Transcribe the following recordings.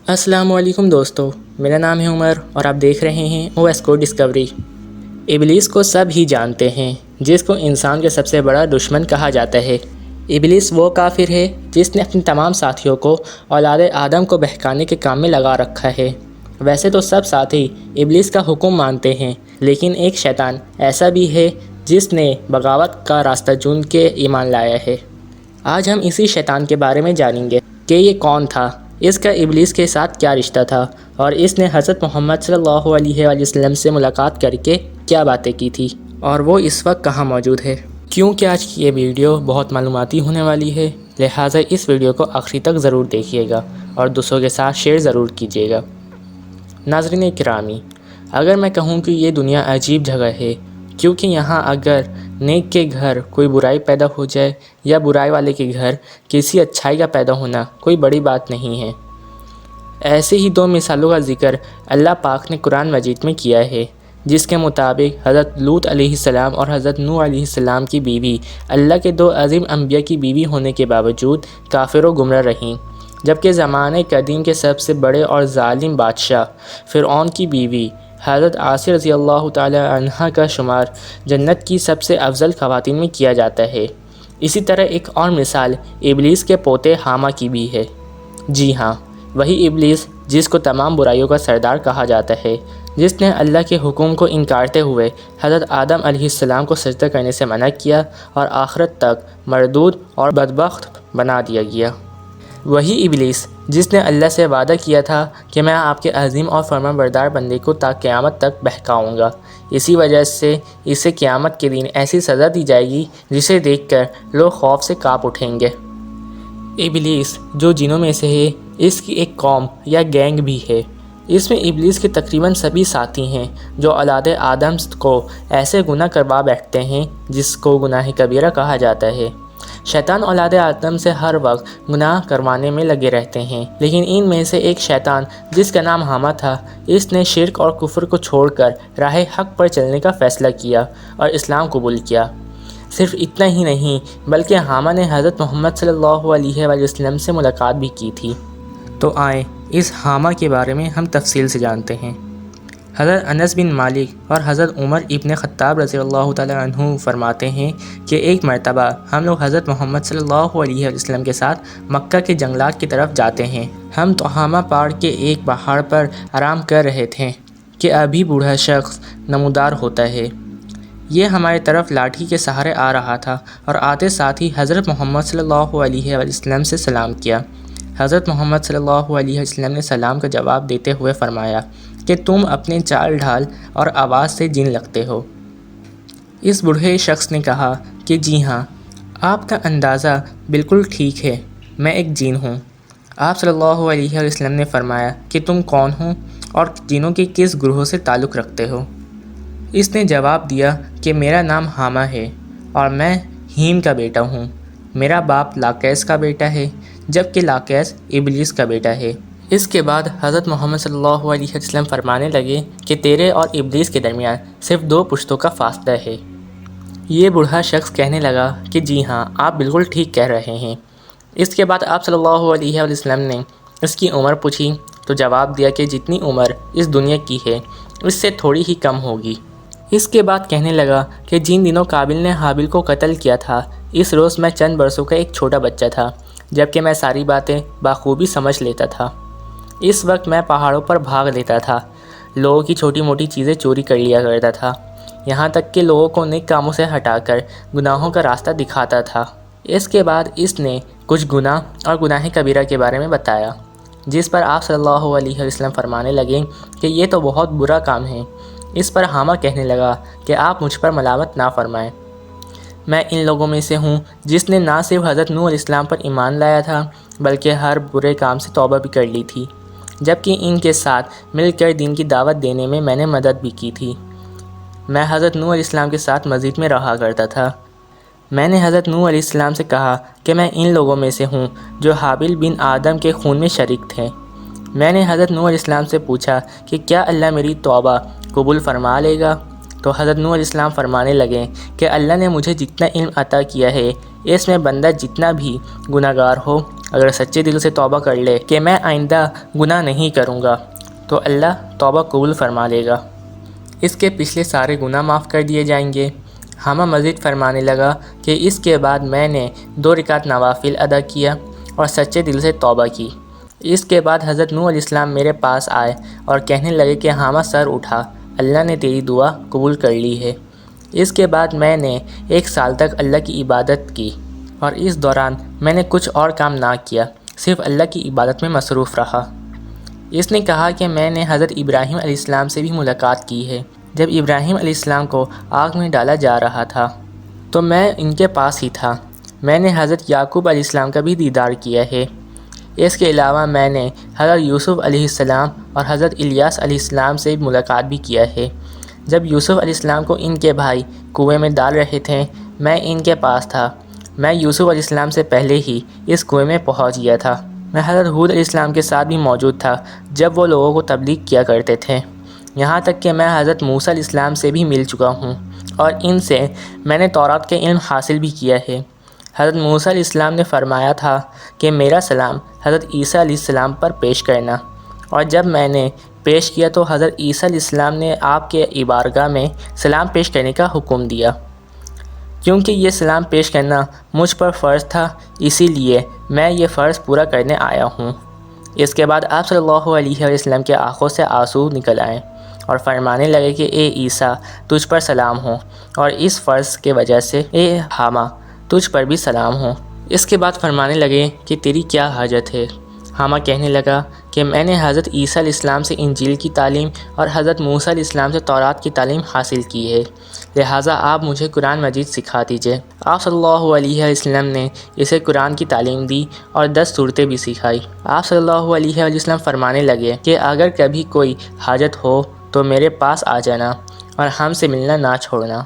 السلام علیکم دوستو، میرا نام ہے عمر اور آپ دیکھ رہے ہیں او ایس کو ڈسکوری۔ ابلیس کو سب ہی جانتے ہیں، جس کو انسان کا سب سے بڑا دشمن کہا جاتا ہے۔ ابلیس وہ کافر ہے جس نے اپنے تمام ساتھیوں کو اولاد آدم کو بہکانے کے کام میں لگا رکھا ہے۔ ویسے تو سب ساتھی ابلیس کا حکم مانتے ہیں، لیکن ایک شیطان ایسا بھی ہے جس نے بغاوت کا راستہ چن کے ایمان لایا ہے۔ آج ہم اسی شیطان کے بارے میں جانیں گے کہ یہ کون تھا، اس کا ابلیس کے ساتھ کیا رشتہ تھا، اور اس نے حضرت محمد صلی اللہ علیہ وآلہ وسلم سے ملاقات کر کے کیا باتیں کی تھی، اور وہ اس وقت کہاں موجود ہے۔ کیونکہ آج کی یہ ویڈیو بہت معلوماتی ہونے والی ہے، لہٰذا اس ویڈیو کو آخری تک ضرور دیکھیے گا اور دوستوں کے ساتھ شیئر ضرور کیجیے گا۔ ناظرین کرامی، اگر میں کہوں کہ یہ دنیا عجیب جگہ ہے، کیونکہ یہاں اگر نیک کے گھر کوئی برائی پیدا ہو جائے یا برائی والے کے گھر کسی اچھائی کا پیدا ہونا کوئی بڑی بات نہیں ہے۔ ایسے ہی دو مثالوں کا ذکر اللہ پاک نے قرآن مجید میں کیا ہے، جس کے مطابق حضرت لوط علیہ السلام اور حضرت نوح علیہ السلام کی بیوی اللہ کے دو عظیم انبیاء کی بیوی ہونے کے باوجود کافر و گمراہ رہیں، جبکہ زمانے قدیم کے سب سے بڑے اور ظالم بادشاہ فرعون کی بیوی حضرت عاصیہ رضی اللہ تعالی عنہا کا شمار جنت کی سب سے افضل خواتین میں کیا جاتا ہے۔ اسی طرح ایک اور مثال ابلیس کے پوتے حامہ کی بھی ہے۔ جی ہاں، وہی ابلیس جس کو تمام برائیوں کا سردار کہا جاتا ہے، جس نے اللہ کے حکم کو انکارتے ہوئے حضرت آدم علیہ السلام کو سجدہ کرنے سے منع کیا اور آخرت تک مردود اور بدبخت بنا دیا گیا۔ وہی ابلیس جس نے اللہ سے وعدہ کیا تھا کہ میں آپ کے عظیم اور فرمانبردار بندے کو تا قیامت تک بہکاؤں گا، اسی وجہ سے اسے قیامت کے دن ایسی سزا دی جائے گی جسے دیکھ کر لوگ خوف سے کانپ اٹھیں گے۔ ابلیس جو جنوں میں سے ہے، اس کی ایک قوم یا گینگ بھی ہے۔ اس میں ابلیس کے تقریباً سبھی ساتھی ہیں جو اولاد آدم کو ایسے گناہ کروا بیٹھتے ہیں جس کو گناہ کبیرہ کہا جاتا ہے۔ شیطان اولاد آدم سے ہر وقت گناہ کروانے میں لگے رہتے ہیں، لیکن ان میں سے ایک شیطان جس کا نام حامہ تھا، اس نے شرک اور کفر کو چھوڑ کر راہ حق پر چلنے کا فیصلہ کیا اور اسلام قبول کیا۔ صرف اتنا ہی نہیں بلکہ حامہ نے حضرت محمد صلی اللہ علیہ وآلہ وسلم سے ملاقات بھی کی تھی۔ تو آئیں اس حامہ کے بارے میں ہم تفصیل سے جانتے ہیں۔ حضرت انس بن مالک اور حضرت عمر ابن خطاب رضی اللہ تعالی عنہ فرماتے ہیں کہ ایک مرتبہ ہم لوگ حضرت محمد صلی اللہ علیہ وسلم کے ساتھ مکہ کے جنگلات کی طرف جاتے ہیں۔ ہم تہامہ پہاڑ کے ایک پہاڑ پر آرام کر رہے تھے کہ ابھی بوڑھا شخص نمودار ہوتا ہے۔ یہ ہماری طرف لاٹھی کے سہارے آ رہا تھا اور آتے ساتھ ہی حضرت محمد صلی اللہ علیہ وسلم سے سلام کیا۔ حضرت محمد صلی اللہ علیہ وسلم نے سلام کا جواب دیتے ہوئے فرمایا کہ تم اپنے چال ڈھال اور آواز سے جن لگتے ہو۔ اس بوڑھے شخص نے کہا کہ جی ہاں، آپ کا اندازہ بالکل ٹھیک ہے، میں ایک جن ہوں۔ آپ صلی اللہ علیہ وسلم نے فرمایا کہ تم کون ہو اور جنوں کے کس گروہ سے تعلق رکھتے ہو؟ اس نے جواب دیا کہ میرا نام حامہ ہے اور میں ہیم کا بیٹا ہوں۔ میرا باپ لاقیس کا بیٹا ہے، جبکہ لاقیس ابلیس کا بیٹا ہے۔ اس کے بعد حضرت محمد صلی اللہ علیہ وسلم فرمانے لگے کہ تیرے اور ابلیس کے درمیان صرف 2 پشتوں کا فاصلہ ہے۔ یہ بوڑھا شخص کہنے لگا کہ جی ہاں، آپ بالکل ٹھیک کہہ رہے ہیں۔ اس کے بعد آپ صلی اللہ علیہ وسلم نے اس کی عمر پوچھی تو جواب دیا کہ جتنی عمر اس دنیا کی ہے اس سے تھوڑی ہی کم ہوگی۔ اس کے بعد کہنے لگا کہ جن دنوں قابل نے حابل کو قتل کیا تھا، اس روز میں چند برسوں کا ایک چھوٹا بچہ تھا، جبکہ میں ساری باتیں بخوبی سمجھ لیتا تھا۔ اس وقت میں پہاڑوں پر بھاگ لیتا تھا، لوگوں کی چھوٹی موٹی چیزیں چوری کر لیا کرتا تھا، یہاں تک کہ لوگوں کو نیک کاموں سے ہٹا کر گناہوں کا راستہ دکھاتا تھا۔ اس کے بعد اس نے کچھ گناہ اور گناہ کبیرہ کے بارے میں بتایا، جس پر آپ صلی اللہ علیہ وسلم فرمانے لگے کہ یہ تو بہت برا کام ہے۔ اس پر حامہ کہنے لگا کہ آپ مجھ پر ملامت نہ فرمائیں، میں ان لوگوں میں سے ہوں جس نے نہ صرف حضرت نوح علیہ السلام پر ایمان لایا تھا بلکہ ہر برے کام سے توبہ بھی کر لی تھی، جبکہ ان کے ساتھ مل کر دین کی دعوت دینے میں میں نے مدد بھی کی تھی۔ میں حضرت نوح علیہ السلام کے ساتھ مسجد میں رہا کرتا تھا۔ میں نے حضرت نوح علیہ السلام سے کہا کہ میں ان لوگوں میں سے ہوں جو حابل بن آدم کے خون میں شریک تھے۔ میں نے حضرت نوح علیہ السلام سے پوچھا کہ کیا اللہ میری توبہ قبول فرما لے گا؟ تو حضرت نوح علیہ السلام فرمانے لگے کہ اللہ نے مجھے جتنا علم عطا کیا ہے، اس میں بندہ جتنا بھی گناہگار ہو اگر سچے دل سے توبہ کر لے کہ میں آئندہ گناہ نہیں کروں گا تو اللہ توبہ قبول فرما لے گا، اس کے پچھلے سارے گناہ معاف کر دیے جائیں گے۔ حامہ مزید فرمانے لگا کہ اس کے بعد میں نے 2 رکعت نوافل ادا کیا اور سچے دل سے توبہ کی۔ اس کے بعد حضرت نوح علیہ السلام میرے پاس آئے اور کہنے لگے کہ حامہ سر اٹھا، اللہ نے تیری دعا قبول کر لی ہے۔ اس کے بعد میں نے 1 سال تک اللہ کی عبادت کی اور اس دوران میں نے کچھ اور کام نہ کیا، صرف اللہ کی عبادت میں مصروف رہا۔ اس نے کہا کہ میں نے حضرت ابراہیم علیہ السلام سے بھی ملاقات کی ہے۔ جب ابراہیم علیہ السلام کو آگ میں ڈالا جا رہا تھا تو میں ان کے پاس ہی تھا۔ میں نے حضرت یعقوب علیہ السلام کا بھی دیدار کیا ہے۔ اس کے علاوہ میں نے حضرت یوسف علیہ السلام اور حضرت الیاس علیہ السلام سے ملاقات بھی کیا ہے۔ جب یوسف علیہ السلام کو ان کے بھائی کنویں میں ڈال رہے تھے میں ان کے پاس تھا۔ میں یوسف علیہ السلام سے پہلے ہی اس کنویں میں پہنچ گیا تھا۔ میں حضرت ہود علیہ السلام کے ساتھ بھی موجود تھا جب وہ لوگوں کو تبلیغ کیا کرتے تھے، یہاں تک کہ میں حضرت موسیٰ علیہ السلام سے بھی مل چکا ہوں اور ان سے میں نے تورات کے علم حاصل بھی کیا ہے۔ حضرت موسیٰ علیہ السلام نے فرمایا تھا کہ میرا سلام حضرت عیسیٰ علیہ السلام پر پیش کرنا، اور جب میں نے پیش کیا تو حضرت عیسیٰ علیہ السلام نے آپ کے بارگاہ میں سلام پیش کرنے کا حکم دیا۔ کیونکہ یہ سلام پیش کرنا مجھ پر فرض تھا، اسی لیے میں یہ فرض پورا کرنے آیا ہوں۔ اس کے بعد آپ صلی اللہ علیہ وسلم کے آنکھوں سے آنسو نکل آئے اور فرمانے لگے کہ اے عیسیٰ تجھ پر سلام ہو، اور اس فرض کے وجہ سے اے حامہ تجھ پر بھی سلام ہو۔ اس کے بعد فرمانے لگے کہ تیری کیا حاجت ہے؟ حامہ کہنے لگا کہ میں نے حضرت عیسیٰ علیہ السلام سے انجیل کی تعلیم اور حضرت موسیٰ علیہ السلام سے تورات کی تعلیم حاصل کی ہے، لہٰذا آپ مجھے قرآن مجید سکھا دیجئے۔ آپ صلی اللہ علیہ وسلم نے اسے قرآن کی تعلیم دی اور 10 سورتیں بھی سکھائی۔ آپ صلی اللہ علیہ وسلم فرمانے لگے کہ اگر کبھی کوئی حاجت ہو تو میرے پاس آ جانا اور ہم سے ملنا نہ چھوڑنا۔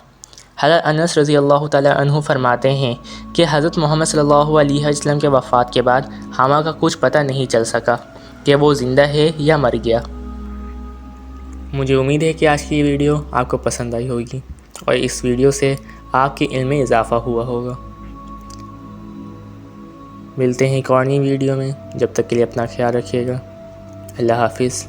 حضرت انس رضی اللہ تعالیٰ عنہ فرماتے ہیں کہ حضرت محمد صلی اللہ علیہ وسلم کے وفات کے بعد حامہ کا کچھ پتہ نہیں چل سکا کہ وہ زندہ ہے یا مر گیا۔ مجھے امید ہے کہ آج کی یہ ویڈیو آپ کو پسند آئی ہوگی اور اس ویڈیو سے آپ کے علم میں اضافہ ہوا ہوگا۔ ملتے ہیں ایک اور نئی ویڈیو میں، جب تک کے لیے اپنا خیال رکھیے گا۔ اللہ حافظ۔